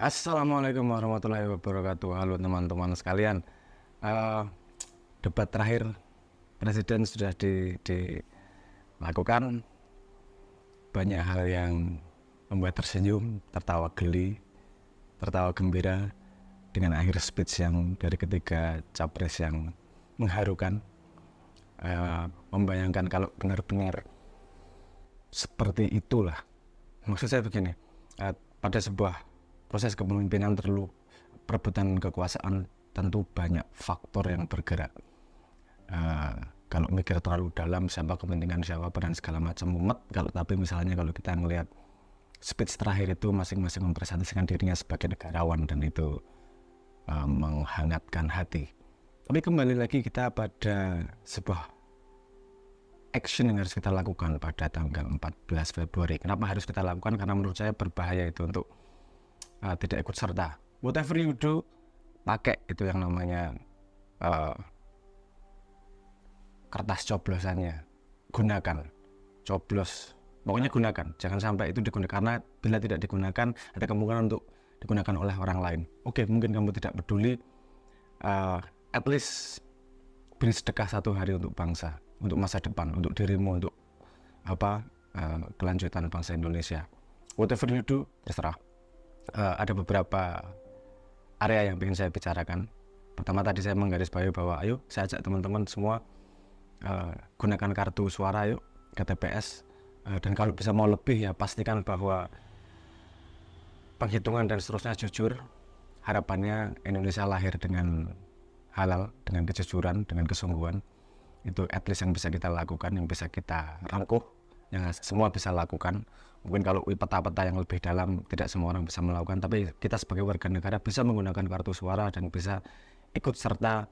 Assalamualaikum warahmatullahi wabarakatuh. Halo teman-teman sekalian. Eh, Debat terakhir presiden sudah dilakukan. Banyak hal yang membuat tersenyum, tertawa geli, tertawa gembira dengan akhir speech yang dari ketiga capres yang mengharukan. Membayangkan kalau benar-benar seperti itulah. Maksud saya begini, pada sebuah proses kepemimpinan perlu perebutan kekuasaan, tentu banyak faktor yang bergerak. Kalau mikir terlalu dalam siapa kepentingan siapa peran segala macam mumet. Tapi misalnya kalau kita ngelihat speech terakhir itu masing-masing mempresentasikan dirinya sebagai negarawan dan itu menghangatkan hati. Tapi kembali lagi kita pada sebuah action yang harus kita lakukan pada tanggal 14 Februari. Kenapa harus kita lakukan? Karena menurut saya berbahaya itu untuk tidak ikut serta. Whatever you do, pakai itu yang namanya kertas coblosannya. Gunakan, coblos. Pokoknya gunakan. Jangan sampai itu digunakan, karena bila tidak digunakan, ada kemungkinan untuk digunakan oleh orang lain. Oke, mungkin kamu tidak peduli. At least beri sedekah satu hari untuk bangsa, untuk masa depan, untuk dirimu, untuk kelanjutan bangsa Indonesia. Whatever you do, terserah. Ada beberapa area yang ingin saya bicarakan. Pertama tadi saya menggarisbawahi bahwa ayo saya ajak teman-teman semua gunakan kartu suara yuk ke TPS, dan kalau bisa mau lebih ya pastikan bahwa penghitungan dan seterusnya jujur. Harapannya Indonesia lahir dengan halal, dengan kejujuran, dengan kesungguhan. Itu at least yang bisa kita lakukan, yang bisa kita rangkuh, yang semua bisa lakukan. Mungkin kalau peta-peta yang lebih dalam tidak semua orang bisa melakukan, tapi kita sebagai warga negara bisa menggunakan kartu suara dan bisa ikut serta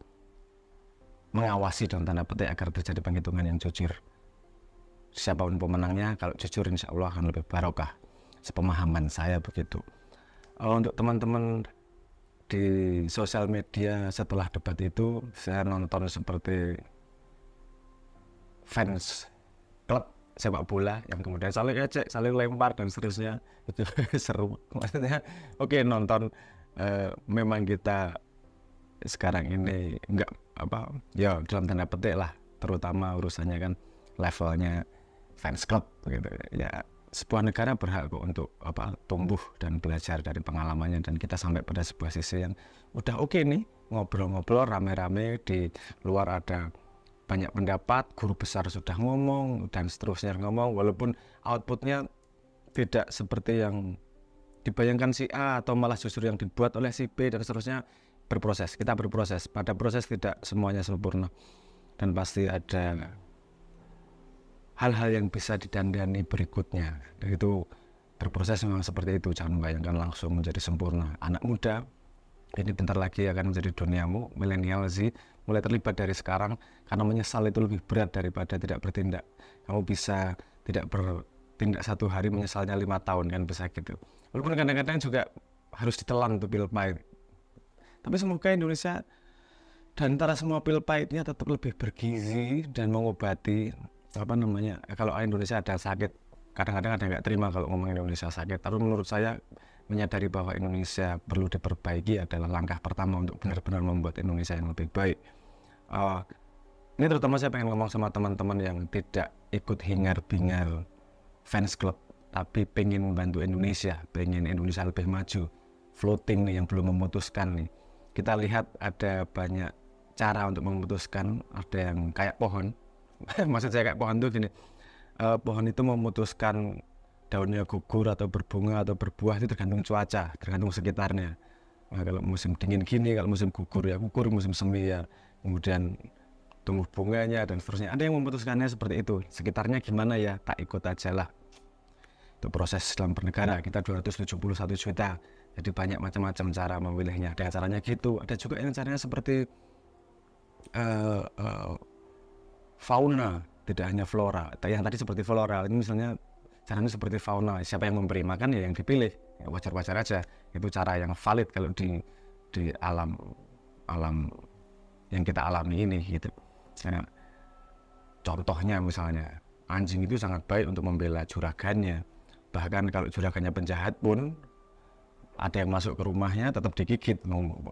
mengawasi dalam tanda petik agar terjadi penghitungan yang jujur. Siapapun pemenangnya, kalau jujur insya Allah akan lebih barokah. Sepemahaman saya begitu. Untuk teman-teman di sosial media setelah debat itu, saya nonton seperti fans klub sepak bola yang kemudian saling ejek, saling lempar dan seterusnya. Itu seru. Maksudnya oke, nonton. Memang kita sekarang ini enggak ya dalam tanda petik lah, terutama urusannya kan levelnya fans club gitu ya. Sebuah negara berhak kok untuk tumbuh dan belajar dari pengalamannya, dan kita sampai pada sebuah sisi yang udah oke nih, ngobrol-ngobrol rame-rame, di luar ada banyak pendapat, guru besar sudah ngomong dan seterusnya ngomong, walaupun outputnya tidak seperti yang dibayangkan si A atau malah justru yang dibuat oleh si B dan seterusnya. Berproses, kita berproses, pada proses tidak semuanya sempurna dan pasti ada hal-hal yang bisa didandani berikutnya. Dan itu berproses memang seperti itu. Jangan membayangkan langsung menjadi sempurna. Anak muda ini bentar lagi akan menjadi duniamu, milenial sih, mulai terlibat dari sekarang, karena menyesal itu lebih berat daripada tidak bertindak. Kamu bisa tidak bertindak satu hari, menyesalnya 5 tahun, kan bisa gitu. Walaupun kadang-kadang juga harus ditelan untuk pil pahit. Tapi semoga Indonesia dan antara semua pil pahitnya tetap lebih bergizi dan mengobati kalau Indonesia ada sakit. Kadang-kadang ada nggak terima kalau ngomong Indonesia sakit, tapi menurut saya menyadari bahwa Indonesia perlu diperbaiki adalah langkah pertama untuk benar-benar membuat Indonesia yang lebih baik. Ini terutama saya pengen ngomong sama teman-teman yang tidak ikut hingar-bingar fans club, tapi pengen membantu Indonesia, pengen Indonesia lebih maju. Floating nih yang belum memutuskan nih. Kita lihat ada banyak cara untuk memutuskan. Ada yang kayak pohon. Maksud saya kayak pohon tuh gini, pohon itu memutuskan daunnya gugur atau berbunga atau berbuah itu tergantung cuaca, tergantung sekitarnya. Nah, kalau musim dingin gini, kalau musim gugur ya gugur, musim semi ya kemudian tumbuh bunganya dan seterusnya. Ada yang memutuskannya seperti itu. Sekitarnya gimana ya, tak ikut aja lah. Itu proses dalam bernegara. Kita 271 juta. Jadi banyak macam-macam cara memilihnya. Ada caranya gitu, ada juga yang caranya seperti fauna, tidak hanya flora. Yang tadi seperti flora, ini misalnya caranya seperti fauna. Siapa yang memberi makan ya yang dipilih. Ya, wajar-wajar aja. Itu cara yang valid kalau di alam yang kita alami ini gitu. Nah, contohnya misalnya anjing itu sangat baik untuk membela juragannya. Bahkan kalau juragannya penjahat pun ada yang masuk ke rumahnya tetap digigit,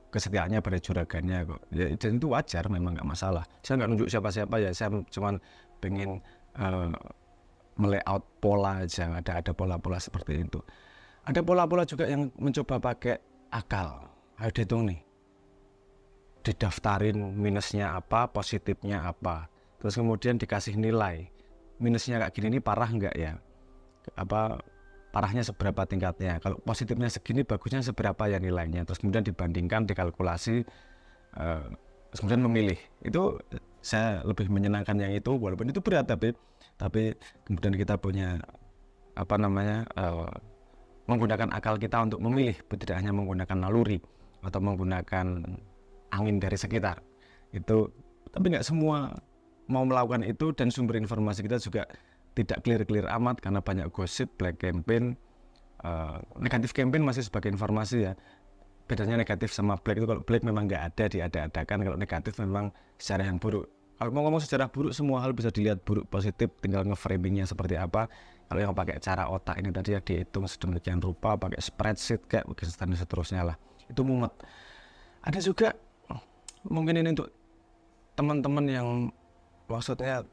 kesetiaannya pada juragannya kok. Ya, dan itu wajar, memang nggak masalah. Saya nggak nunjuk siapa-siapa ya, saya cuman pengen melayout pola aja, ada pola-pola seperti itu. Ada pola-pola juga yang mencoba pakai akal. Ayo dihitung nih, didaftarin minusnya apa, positifnya apa, terus kemudian dikasih nilai. Minusnya kayak gini, ini parah nggak ya? Apa parahnya seberapa tingkatnya? Kalau positifnya segini, bagusnya seberapa ya nilainya? Terus kemudian dibandingkan, dikalkulasi, terus kemudian memilih. Itu saya lebih menyenangkan yang itu, walaupun itu berat, tapi kemudian kita punya menggunakan akal kita untuk memilih, tidak hanya menggunakan naluri atau menggunakan angin dari sekitar. Itu, tapi nggak semua mau melakukan itu, dan sumber informasi kita juga tidak clear amat karena banyak gosip, black campaign, negatif campaign masih sebagai informasi ya. Bedanya negatif sama black itu, kalau black memang nggak ada, diada-adakan. Kalau negatif memang sejarah yang buruk. Kalau mau ngomong sejarah buruk, semua hal bisa dilihat buruk positif, tinggal nge-framingnya seperti apa. Kalau yang pakai cara otak ini tadi ya, dihitung sedemikian rupa, pakai spreadsheet kayak dan seterusnya lah, itu mumet. Ada juga mungkin ini untuk teman-teman yang maksudnya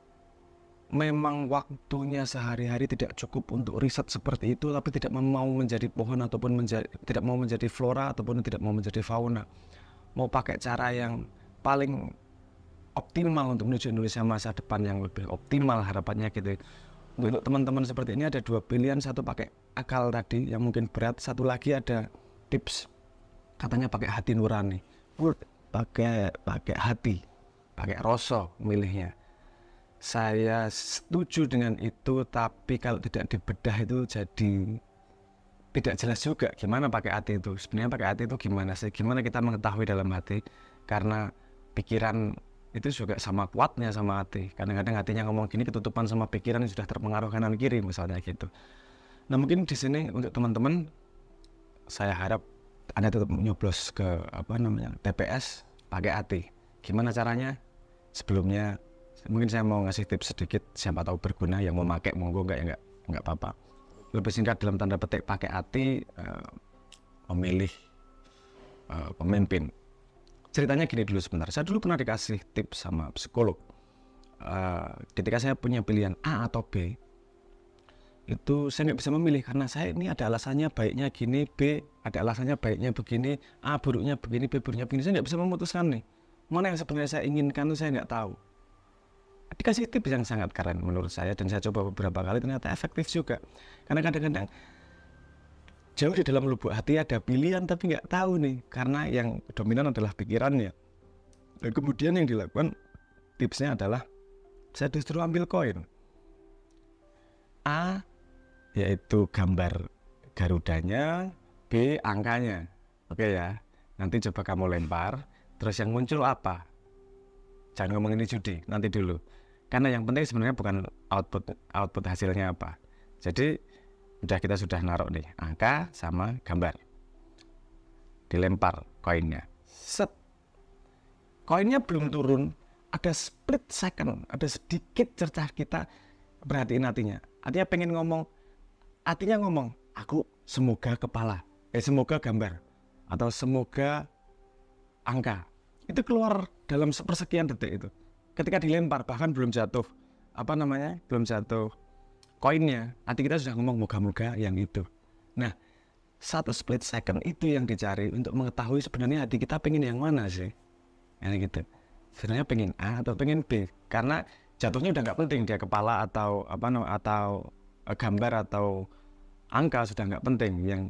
memang waktunya sehari-hari tidak cukup untuk riset seperti itu, tapi tidak mau menjadi pohon ataupun tidak mau menjadi flora ataupun tidak mau menjadi fauna. Mau pakai cara yang paling optimal untuk menuju Indonesia masa depan yang lebih optimal harapannya gitu. Untuk teman-teman seperti ini ada dua pilihan, satu pakai akal tadi yang mungkin berat, satu lagi ada tips katanya pakai hati nurani. Pakai hati, pakai rasa milihnya. Saya setuju dengan itu, tapi kalau tidak dibedah itu jadi tidak jelas juga gimana pakai hati itu. Sebenarnya pakai hati itu gimana sih? Gimana kita mengetahui dalam hati? Karena pikiran itu juga sama kuatnya sama hati. Kadang-kadang hatinya ngomong gini ketutupan sama pikiran yang sudah terpengaruh kanan kiri misalnya gitu. Nah mungkin di sini untuk teman-teman, saya harap Anda tetap nyoblos ke TPS pakai hati. Gimana caranya? Sebelumnya mungkin saya mau ngasih tips sedikit, siapa tahu berguna. Yang mau pakai monggo, enggak ya enggak apa-apa. Lebih singkat dalam tanda petik, pakai hati memilih pemimpin. Ceritanya gini dulu sebentar. Saya dulu pernah dikasih tips sama psikolog. Ketika saya punya pilihan A atau B, itu saya nggak bisa memilih karena saya ini ada alasannya baiknya gini, B ada alasannya baiknya begini, A buruknya begini, B buruknya begini. Saya nggak bisa memutuskan nih mana yang sebenarnya saya inginkan, itu saya nggak tahu. Dikasih tips yang sangat keren menurut saya, dan saya coba beberapa kali, ternyata efektif juga. Karena kadang-kadang jauh di dalam lubuk hati ada pilihan tapi nggak tahu nih, karena yang dominan adalah pikirannya. Dan kemudian yang dilakukan tipsnya adalah saya disuruh ambil koin. A yaitu gambar garudanya, B angkanya. Oke ya, nanti coba kamu lempar, terus yang muncul apa? Jangan ngomong ini judi, nanti dulu. Karena yang penting sebenarnya bukan output hasilnya apa. Jadi kita sudah naruh nih angka sama gambar. Dilempar koinnya. Set. Koinnya belum turun, ada split second, ada sedikit cercah kita, perhatiin hatinya. Artinya pengen ngomong, artinya ngomong, aku semoga kepala, semoga gambar, atau semoga angka. Itu keluar dalam sepersekian detik itu. Ketika dilempar, bahkan belum jatuh, belum jatuh koinnya, hati kita sudah ngomong moga-moga yang itu. Nah, satu split second itu yang dicari untuk mengetahui sebenarnya hati kita pengen yang mana sih. Yang gitu. Sebenarnya pengen A atau pengen B, karena jatuhnya udah nggak penting dia kepala atau gambar atau angka sudah nggak penting. Yang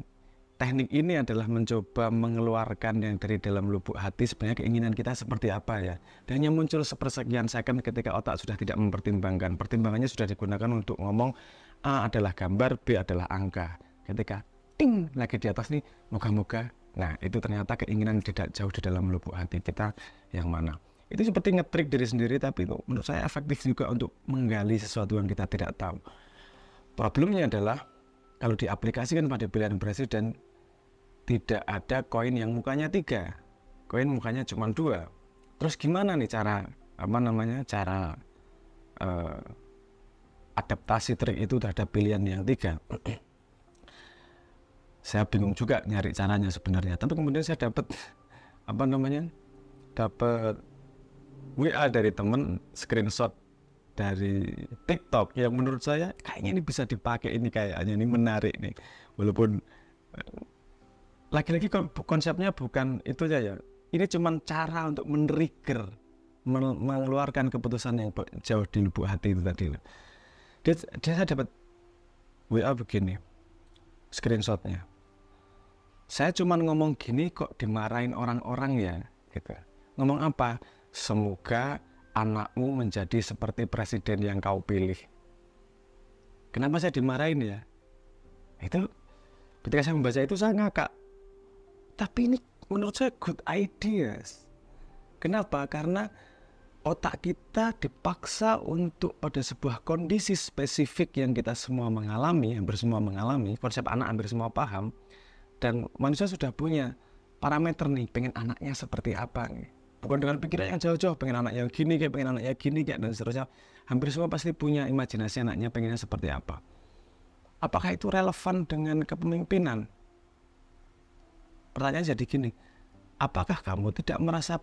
teknik ini adalah mencoba mengeluarkan yang dari dalam lubuk hati sebenarnya keinginan kita seperti apa ya. Dan yang muncul sepersekian second ketika otak sudah tidak mempertimbangkan. Pertimbangannya sudah digunakan untuk ngomong A adalah gambar, B adalah angka. Ketika ting lagi di atas nih, moga-moga. Nah, itu ternyata keinginan tidak jauh di dalam lubuk hati kita yang mana. Itu seperti ngetrik diri sendiri, tapi itu menurut saya efektif juga untuk menggali sesuatu yang kita tidak tahu. Problemnya adalah kalau diaplikasikan pada pilihan presiden, tidak ada koin yang mukanya 3, koin mukanya cuma 2. Terus gimana nih cara adaptasi trik itu terhadap pilihan yang 3? Saya bingung juga nyari caranya sebenarnya, tapi kemudian saya dapat dapat WA dari temen, screenshot dari TikTok yang menurut saya kayaknya ini bisa dipakai, ini kayaknya ini menarik nih. Walaupun lagi-lagi konsepnya bukan itu ya. Ini cuma cara untuk men-trigger, mengeluarkan keputusan yang jauh di lubuk hati itu tadi. Saya dapat WA begini, screenshotnya. Saya cuma ngomong gini kok dimarahin orang-orang ya, gitu. Ngomong apa? Semoga anakmu menjadi seperti presiden yang kau pilih. Kenapa saya dimarahin ya? Itu ketika saya membaca itu saya ngakak. Tapi ini menurut saya good ideas. Kenapa? Karena otak kita dipaksa untuk pada sebuah kondisi spesifik yang kita semua mengalami, hampir semua mengalami, konsep anak hampir semua paham, dan manusia sudah punya parameter nih, pengen anaknya seperti apa nih. Bukan dengan pikiran yang jauh-jauh, pengen anak yang gini kayak, pengen anak yang gini kayak, dan seterusnya. Hampir semua pasti punya imajinasi anaknya pengennya seperti apa. Apakah itu relevan dengan kepemimpinan? Pertanyaan jadi gini, apakah kamu tidak merasa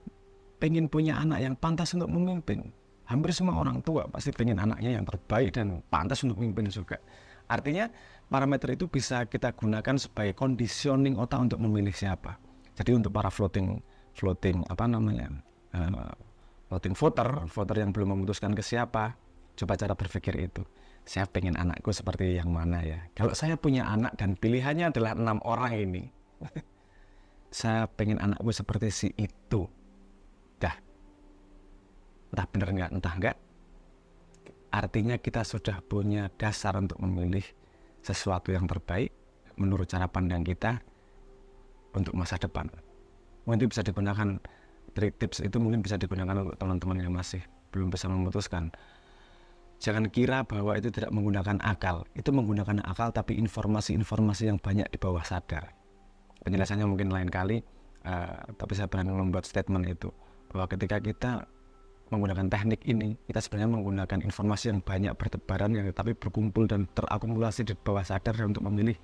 pengen punya anak yang pantas untuk memimpin? Hampir semua orang tua pasti pengen anaknya yang terbaik dan pantas untuk memimpin juga. Artinya parameter itu bisa kita gunakan sebagai conditioning otak untuk memilih siapa. Jadi untuk para floating voter yang belum memutuskan ke siapa, coba cara berpikir itu. Saya pengen anakku seperti yang mana ya? Kalau saya punya anak dan pilihannya adalah 6 orang ini, saya pengen anakku seperti si itu. Dah, entah benar enggak, entah enggak. Artinya kita sudah punya dasar untuk memilih sesuatu yang terbaik menurut cara pandang kita untuk masa depan. Mungkin itu bisa digunakan, tips itu mungkin bisa digunakan untuk teman-teman yang masih belum bisa memutuskan. Jangan kira bahwa itu tidak menggunakan akal. Itu menggunakan akal, tapi informasi-informasi yang banyak di bawah sadar. Penjelasannya mungkin lain kali, tapi saya berani membuat statement itu, bahwa ketika kita menggunakan teknik ini, kita sebenarnya menggunakan informasi yang banyak bertebaran, yang tapi berkumpul dan terakumulasi di bawah sadar untuk memilih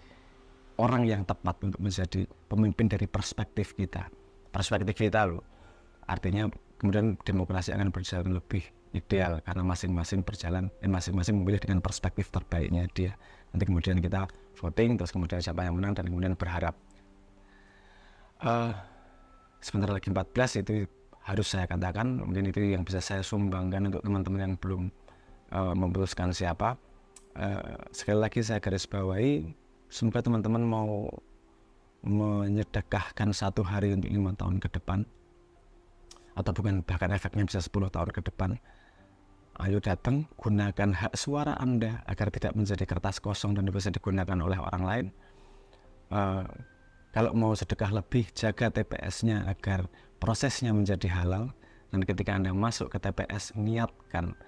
orang yang tepat untuk menjadi pemimpin dari perspektif kita. Perspektif kita loh. Artinya kemudian demokrasi akan berjalan lebih ideal karena masing-masing memilih dengan perspektif terbaiknya dia. Nanti kemudian kita voting, terus kemudian siapa yang menang, dan kemudian berharap. Sebentar lagi 14 itu harus saya katakan, mungkin itu yang bisa saya sumbangkan untuk teman-teman yang belum memutuskan siapa. Sekali lagi saya garis bawahi, semoga teman-teman mau menyedekahkan 1 hari untuk 5 tahun ke depan, atau bukan, bahkan efeknya bisa 10 tahun ke depan. Ayo datang, gunakan hak suara Anda agar tidak menjadi kertas kosong dan bisa digunakan oleh orang lain. Kalau mau sedekah lebih, jaga TPS-nya agar prosesnya menjadi halal. Dan ketika Anda masuk ke TPS, niatkan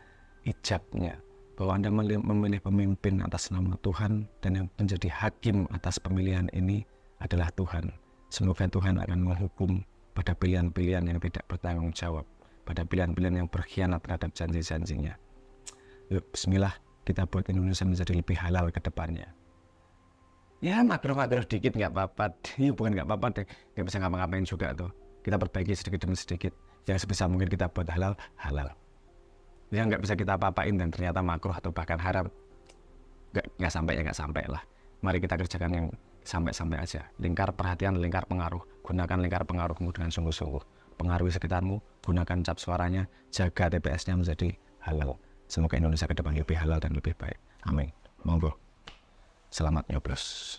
ijabnya bahwa Anda memilih pemimpin atas nama Tuhan, dan yang menjadi hakim atas pemilihan ini adalah Tuhan. Semoga Tuhan akan menghukum pada pilihan-pilihan yang tidak bertanggung jawab, pada pilihan-pilihan yang berkhianat terhadap janji-janjinya. Yuk, bismillah, kita buat Indonesia menjadi lebih halal ke depannya. Ya, makro-makro dikit nggak apa-apa. Ya, bukan nggak apa-apa deh, nggak bisa ngapa-ngapain juga tuh. Kita perbaiki sedikit demi sedikit. Yang sebisa mungkin kita buat halal. Yang nggak bisa kita apa-apain dan ternyata makruh atau bahkan haram, nggak sampai lah. Mari kita kerjakan yang sampai aja. Lingkar perhatian, lingkar pengaruh. Gunakan lingkar pengaruhmu dengan sungguh-sungguh. Pengaruhi sekitarmu, gunakan cap suaranya, jaga TPS-nya menjadi halal. Semoga Indonesia ke depan lebih halal dan lebih baik. Amin. Monggo. Selamat nyoblos.